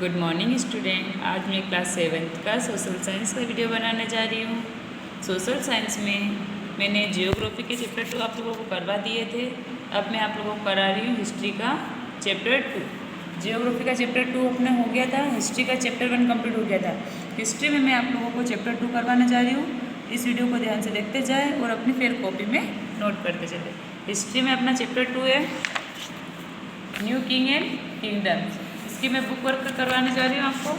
Good morning student. आज मैं class 7th का सोशल साइंस का वीडियो बनाने जा रही हूँ। सोशल साइंस में मैंने जियोग्राफी के चैप्टर 2 आप लोगों को करवा दिए थे। अब मैं आप लोगों को करा रही हूँ हिस्ट्री का चैप्टर 2। जियोग्राफी का चैप्टर 2 अपना हो गया था, हिस्ट्री का चैप्टर 1 कंप्लीट हो गया था। हिस्ट्री में मैं आप लोगों को चैप्टर 2 करवाने जा रही हूँ। इस वीडियो को ध्यान से देखते जाए और अपनी फेयर कॉपी में नोट करते चले। हिस्ट्री में अपना चैप्टर 2 है न्यू किंग एंड किंगडम्स। इसकी मैं बुक वर्क करवाने जा रही हूँ आपको।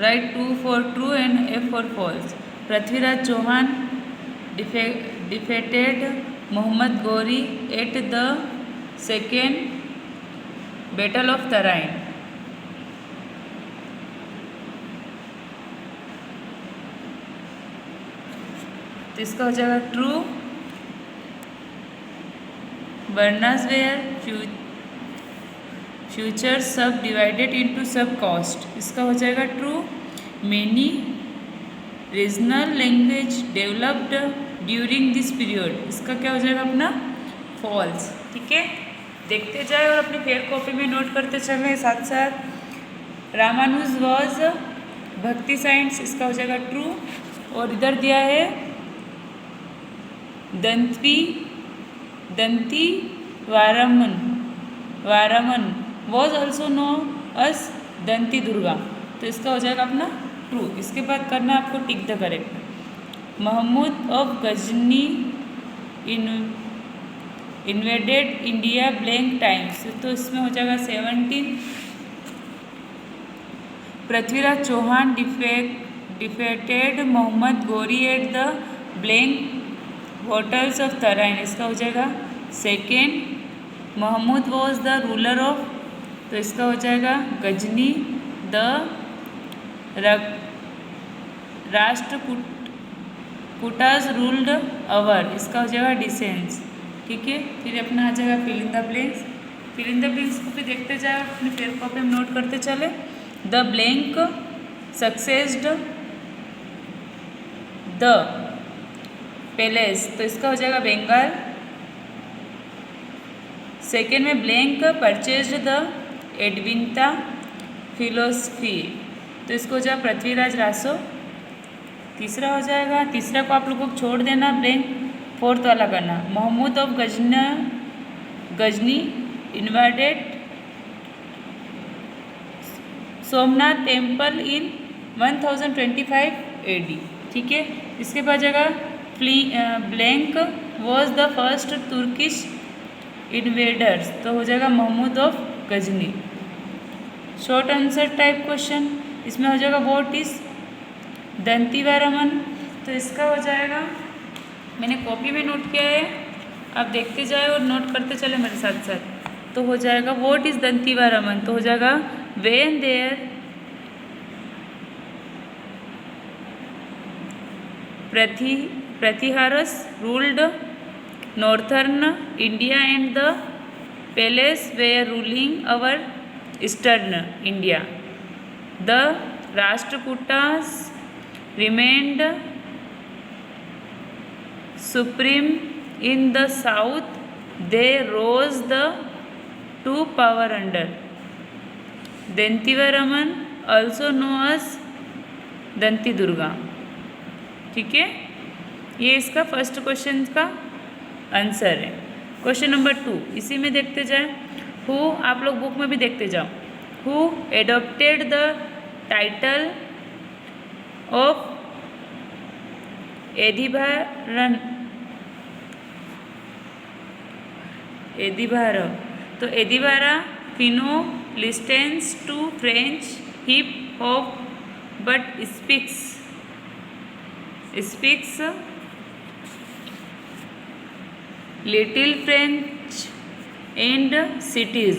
Write T for true and F for false. Prithviraj Chauhan defeated Mohammad Ghori at the second battle of Tarain. तो इसका हो जाएगा true. Varnas were further sub divided into sub castes. इसका हो जाएगा true. Many regional language developed during this period. इसका क्या हो जाएगा अपना फॉल्स। ठीक है, देखते जाए और अपनी फेयर कॉपी में नोट करते चले साथ साथ। रामानुज वॉज भक्ति साइंस। इसका हो जाएगा ट्रू। और इधर दिया है दंती वारामन वॉज ऑल्सो नो अस दंती दुर्गा। तो इसका हो जाएगा अपना ट्रू। इसके बाद करना है आपको tick the correct. Mahmud of Ghazni invaded India blank times. तो इसमें हो जाएगा 17। Prithviraj Chauhan defeated Mohammad Ghori at the blank battles of Tarain. इसका हो जाएगा second. Mahmud was the ruler of. तो इसका हो जाएगा Ghazni. The Rashtrakutas ruled over. इसका हो जाएगा डिसेंस। ठीक है, फिर अपना आ जाएगा fill in the blanks. Fill in the blanks को भी देखते जाए, अपने फेयर कॉपी में नोट करते चले। The blank succeeded the palace. तो इसका हो जाएगा बंगाल। सेकेंड में ब्लैंक परचेज्ड द एडविंता फिलोसफी। तो इसको हो जाएगा पृथ्वीराज रासो। तीसरा हो जाएगा, तीसरा को आप लोगों को छोड़ देना, ब्लैंक। फोर्थ वाला करना। Mahmud of Ghazni invaded Somnath temple in 1025 AD। ठीक है, इसके बाद जाएगा blank was the first Turkish invaders. तो हो जाएगा Mahmud of Ghazni. Short answer type question इसमें हो जाएगा व्हाट इज दंतीवारमन। तो इसका हो जाएगा, मैंने कॉपी में नोट किया है, आप देखते जाए और नोट करते चले मेरे साथ साथ। तो हो जाएगा व्हाट इज दंतीवारमन। तो हो जाएगा when there Prathiharas ruled northern India and the palace were ruling over eastern India. The Rashtrakutas remained supreme in the south. They rose to power under Dantivaraman, also known as दंती दुर्गा। ठीक है, ये इसका first question का answer है। Question number 2 इसी में देखते जाए। हु, आप लोग बुक में भी देखते जाओ। Who adopted the title of एदिभार। तो एदिभारा फिनो listens to French hip hop but speaks little French and cities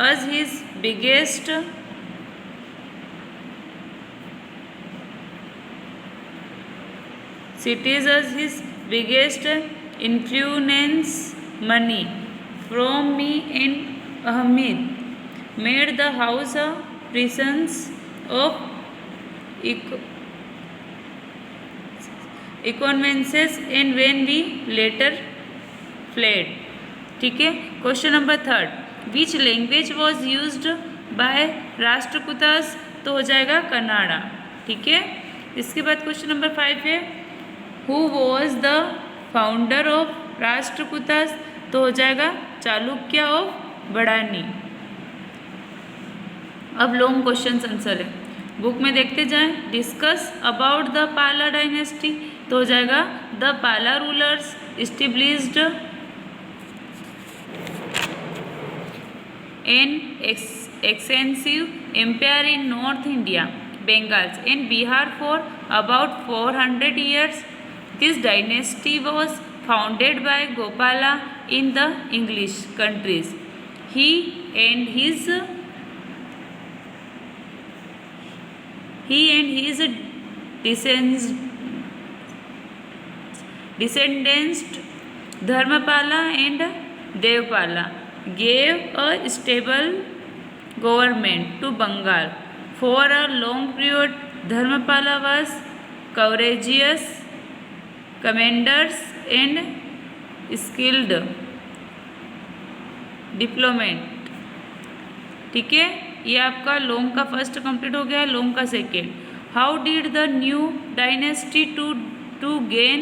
as his biggest influence money from me and Ahmed made the house a presence of econvences and when we later fled. ठीक है. Question number 3, which language was used by Rashtrakutas, तो हो जाएगा कन्नाडा. ठीक है. इसके बाद question number 5 है, who was the founder of Rashtrakutas, तो हो जाएगा चालुक्य ऑफ बड़ानी. अब लॉन्ग क्वेश्चन आंसर है, बुक में देखते जाएं. Discuss about the Pala dynasty, तो हो जाएगा the Pala rulers established an extensive empire in north India, Bengals and Bihar for about 400 years. This dynasty was founded by Gopala in the English countries. He and his descendants Dharmapala and Devpala gave a stable government to Bengal. For a long period, Dharmapala was courageous commanders and skilled diplomat. ठीक है. ये आपका long का first complete हो गया. Long का second, how did the new dynasty to gain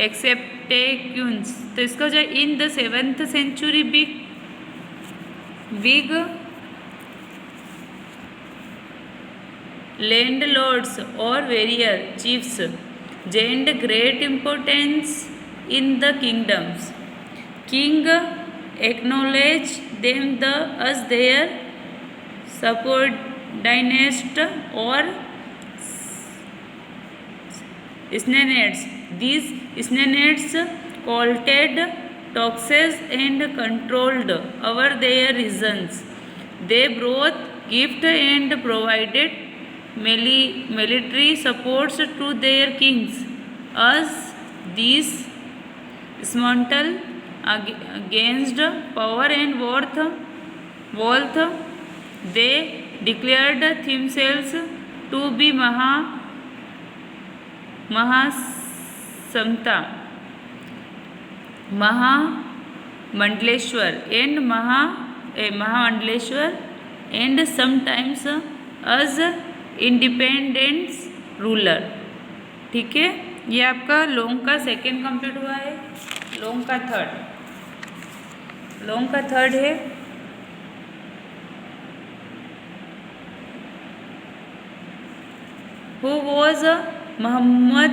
acceptance, तो इसका जो in the 7th century big landlords और warrior chiefs gained great importance in the kingdoms. King acknowledged them as their subordinates or snanettes. These snanettes collected taxes and controlled over their regions. They brought gifts and provided military supports to their kings. As these dismantled against power and wealth, they declared themselves to be Mahasamta, Mahamandleshwar and sometimes as independence ruler. ठीक है. ये आपका long का second complete हुआ है. Long का third है, who was Mohammad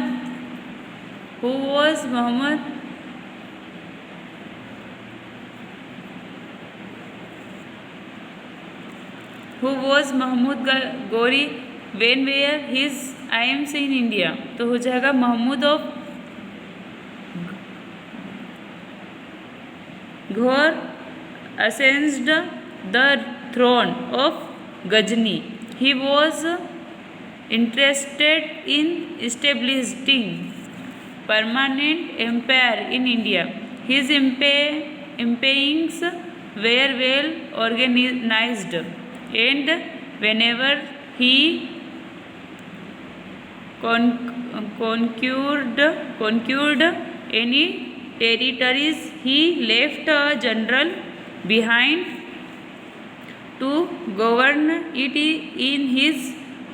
Mahmud Ghori when were his aims in India, तो हो जाएगा Mahmud of Ghor ascended the throne of Ghazni. He was interested in establishing permanent empire in India. His empires were well organized, and whenever he conquered any territories, he left a general behind to govern it. In his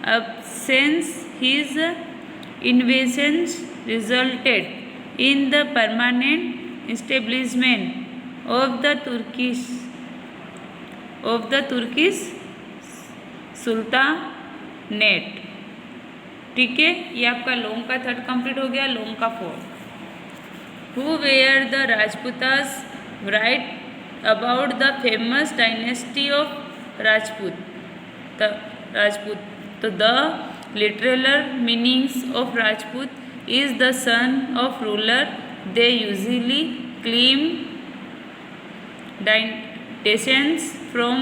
absence, his invasions resulted in the permanent establishment of the Turkish sultanate. ठीक है. ये आपका long का third complete हो गया. Long का fourth, who were the Rajputas, write about the famous dynasty of Rajput. तो the literal meanings of Rajput is the son of ruler. They usually claim descends from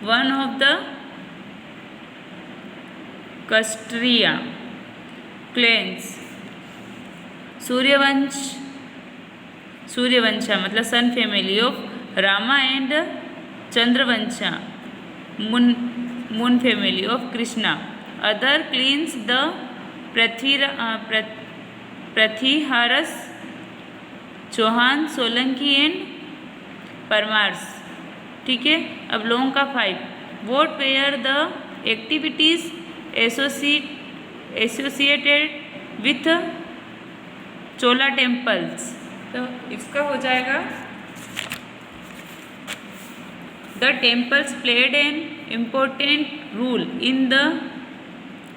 one of the Kshatriya clans. Suryavansha मतलब sun family of Rama and Chandravansha moon family of Krishna. Other clans the Pratiharas Chauhan Solanki and Parmars. ठीक है, अब लोगों का 5 what were the activities associated with Chola temples. तो इसका हो जाएगा the temples played an important role in the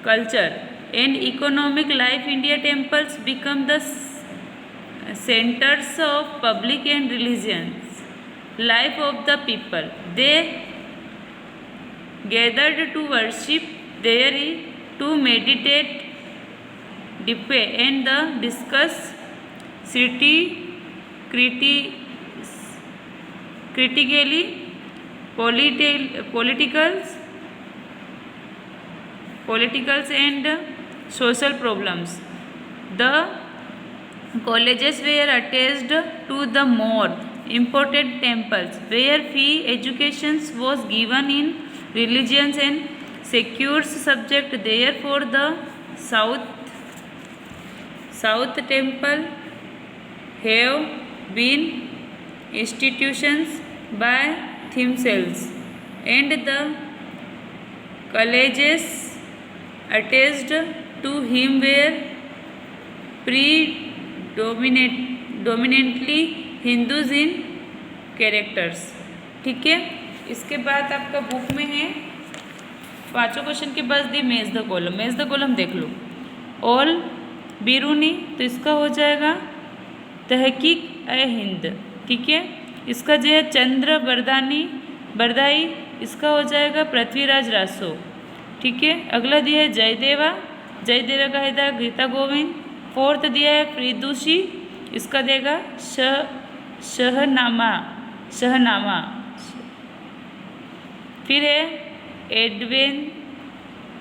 culture and economic life. India temples become the centres of public and religions life of the people. They gathered to worship there, to meditate, pray and discuss critically politicals and social problems. The colleges were attached to the more important temples where free education was given in religions and secures subject. Therefore the south temple have been institutions by themselves and the colleges attached to him were predominantly Hindus in characters. ठीक है, इसके बाद आपका book में है 5 question के बाद दी मेज द कॉलम देख लो। ऑल बिरूनी, तो इसका हो जाएगा तहकीक ए हिंद। ठीक है, इसका जो है चंद्र बरदाई, इसका हो जाएगा पृथ्वीराज रासो। ठीक है, अगला दिया है जयदेवा का है गीता गोविंद। 4th दिया है फ्रीदुषी, इसका देगा शहनामा। फिर है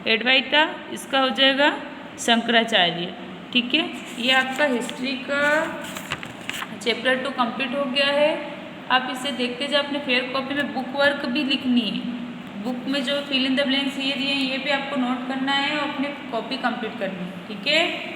एडवाइटा, इसका हो जाएगा शंकराचार्य। ठीक है, ये आपका हिस्ट्री का चैप्टर 2 कंप्लीट हो गया है। आप इसे देखते जाओ। अपने फेयर कॉपी में बुक वर्क भी लिखनी है। बुक में जो फिल इन द ब्लैंक्स ये दिए हैं ये भी आपको नोट करना है और अपनी कॉपी कंप्लीट करनी है। ठीक है।